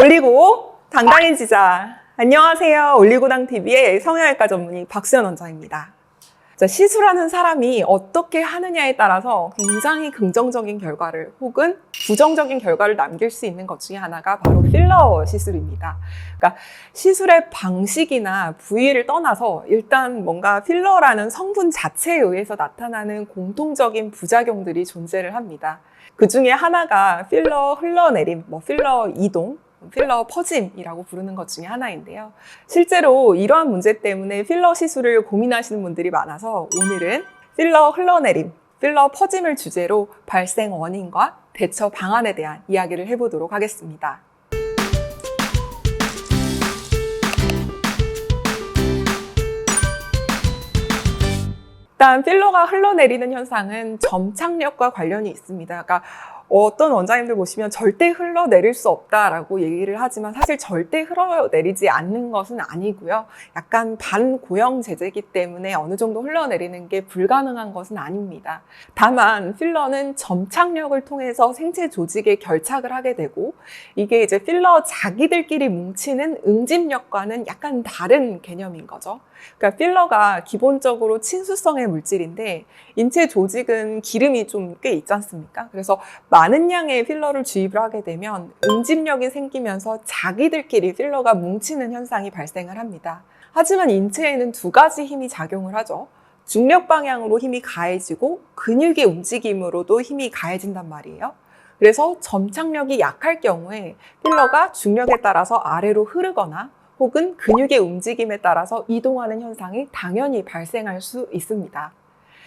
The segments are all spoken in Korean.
올리고 당당해지자. 안녕하세요. 올리고당TV의 성형외과 전문의 박수연 원장입니다. 자, 시술하는 사람이 어떻게 하느냐에 따라서 굉장히 긍정적인 결과를 혹은 부정적인 결과를 남길 수 있는 것 중에 하나가 바로 필러 시술입니다. 그러니까 시술의 방식이나 부위를 떠나서 일단 뭔가 필러라는 성분 자체에 의해서 나타나는 공통적인 부작용들이 존재를 합니다. 그 중에 하나가 필러 흘러내림, 필러 이동, 필러 퍼짐이라고 부르는 것 중에 하나인데요. 실제로 이러한 문제 때문에 필러 시술을 고민하시는 분들이 많아서 오늘은 필러 흘러내림, 필러 퍼짐을 주제로 발생 원인과 대처 방안에 대한 이야기를 해보도록 하겠습니다. 일단 필러가 흘러내리는 현상은 점착력과 관련이 있습니다. 그러니까 어떤 원장님들 보시면 절대 흘러내릴 수 없다라고 얘기를 하지만 사실 절대 흘러내리지 않는 것은 아니고요. 약간 반고형 제제이기 때문에 어느 정도 흘러내리는 게 불가능한 것은 아닙니다. 다만 필러는 점착력을 통해서 생체 조직에 결착을 하게 되고 이게 이제 필러 자기들끼리 뭉치는 응집력과는 약간 다른 개념인 거죠. 그러니까 필러가 기본적으로 친수성의 물질인데 인체 조직은 기름이 좀 꽤 있지 않습니까? 그래서 많은 양의 필러를 주입을 하게 되면 응집력이 생기면서 자기들끼리 필러가 뭉치는 현상이 발생을 합니다. 하지만 인체에는 두 가지 힘이 작용을 하죠. 중력 방향으로 힘이 가해지고 근육의 움직임으로도 힘이 가해진단 말이에요. 그래서 점착력이 약할 경우에 필러가 중력에 따라서 아래로 흐르거나 혹은 근육의 움직임에 따라서 이동하는 현상이 당연히 발생할 수 있습니다.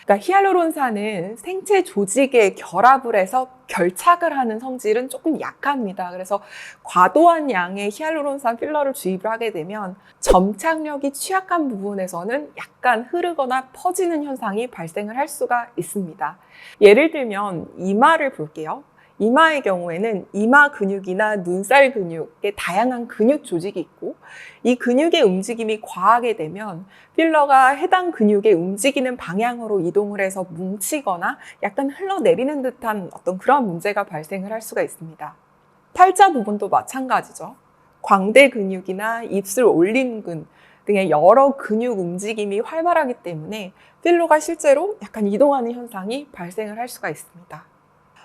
그러니까 히알루론산은 생체 조직에 결합을 해서 결착을 하는 성질은 조금 약합니다. 그래서 과도한 양의 히알루론산 필러를 주입을 하게 되면 점착력이 취약한 부분에서는 약간 흐르거나 퍼지는 현상이 발생을 할 수가 있습니다. 예를 들면 이마를 볼게요. 이마의 경우에는 이마 근육이나 눈살 근육의 다양한 근육 조직이 있고 이 근육의 움직임이 과하게 되면 필러가 해당 근육의 움직이는 방향으로 이동을 해서 뭉치거나 약간 흘러내리는 듯한 어떤 그런 문제가 발생을 할 수가 있습니다. 팔자 부분도 마찬가지죠. 광대 근육이나 입술 올림근 등의 여러 근육 움직임이 활발하기 때문에 필러가 실제로 약간 이동하는 현상이 발생을 할 수가 있습니다.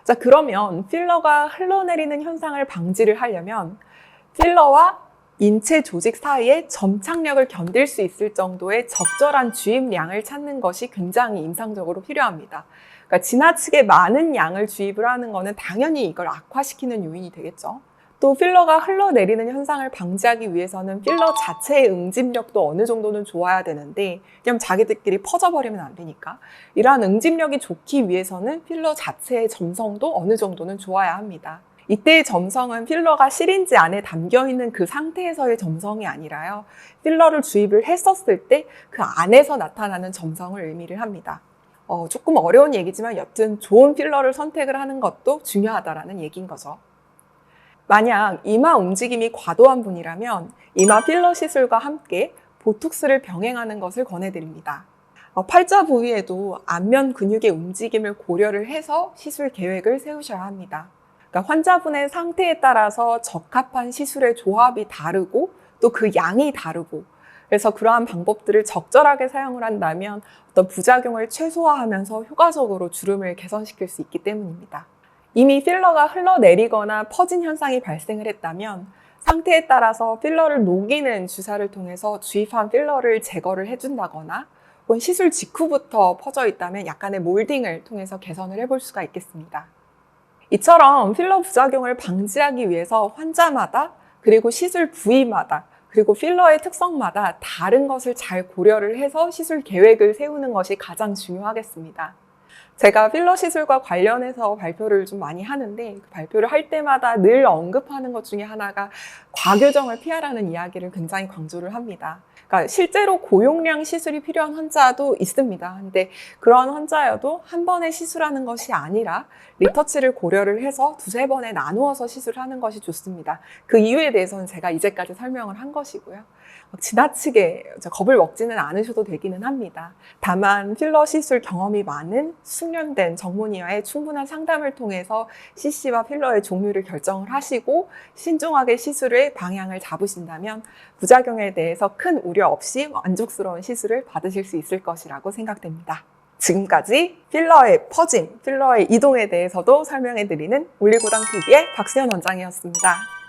자, 그러면 필러가 흘러내리는 현상을 방지를 하려면 필러와 인체 조직 사이에 점착력을 견딜 수 있을 정도의 적절한 주입량을 찾는 것이 굉장히 임상적으로 필요합니다. 그러니까 지나치게 많은 양을 주입을 하는 것은 당연히 이걸 악화시키는 요인이 되겠죠. 또 필러가 흘러내리는 현상을 방지하기 위해서는 필러 자체의 응집력도 어느 정도는 좋아야 되는데 그냥 자기들끼리 퍼져버리면 안 되니까 이러한 응집력이 좋기 위해서는 필러 자체의 점성도 어느 정도는 좋아야 합니다. 이때의 점성은 필러가 시린지 안에 담겨있는 그 상태에서의 점성이 아니라요. 필러를 주입을 했었을 때 그 안에서 나타나는 점성을 의미를 합니다. 조금 어려운 얘기지만 여튼 좋은 필러를 선택을 하는 것도 중요하다라는 얘기인 거죠. 만약 이마 움직임이 과도한 분이라면 이마 필러 시술과 함께 보톡스를 병행하는 것을 권해드립니다. 팔자 부위에도 안면 근육의 움직임을 고려를 해서 시술 계획을 세우셔야 합니다. 그러니까 환자분의 상태에 따라서 적합한 시술의 조합이 다르고 또 그 양이 다르고 그래서 그러한 방법들을 적절하게 사용을 한다면 어떤 부작용을 최소화하면서 효과적으로 주름을 개선시킬 수 있기 때문입니다. 이미 필러가 흘러내리거나 퍼진 현상이 발생을 했다면 상태에 따라서 필러를 녹이는 주사를 통해서 주입한 필러를 제거를 해준다거나 혹은 시술 직후부터 퍼져 있다면 약간의 몰딩을 통해서 개선을 해볼 수가 있겠습니다. 이처럼 필러 부작용을 방지하기 위해서 환자마다 그리고 시술 부위마다 그리고 필러의 특성마다 다른 것을 잘 고려를 해서 시술 계획을 세우는 것이 가장 중요하겠습니다. 제가 필러 시술과 관련해서 발표를 좀 많이 하는데 그 발표를 할 때마다 늘 언급하는 것 중에 하나가 과교정을 피하라는 이야기를 굉장히 강조를 합니다. 그러니까 실제로 고용량 시술이 필요한 환자도 있습니다. 근데 그런 환자여도 한 번에 시술하는 것이 아니라 리터치를 고려를 해서 두세 번에 나누어서 시술하는 것이 좋습니다. 그 이유에 대해서는 제가 이제까지 설명을 한 것이고요. 지나치게 겁을 먹지는 않으셔도 되기는 합니다. 다만 필러 시술 경험이 많은 숙련된 전문의와의 충분한 상담을 통해서 CC와 필러의 종류를 결정을 하시고 신중하게 시술의 방향을 잡으신다면 부작용에 대해서 큰 우려 없이 만족스러운 시술을 받으실 수 있을 것이라고 생각됩니다. 지금까지 필러의 퍼짐, 필러의 이동에 대해서도 설명해드리는 올리고당 TV의 박수현 원장이었습니다.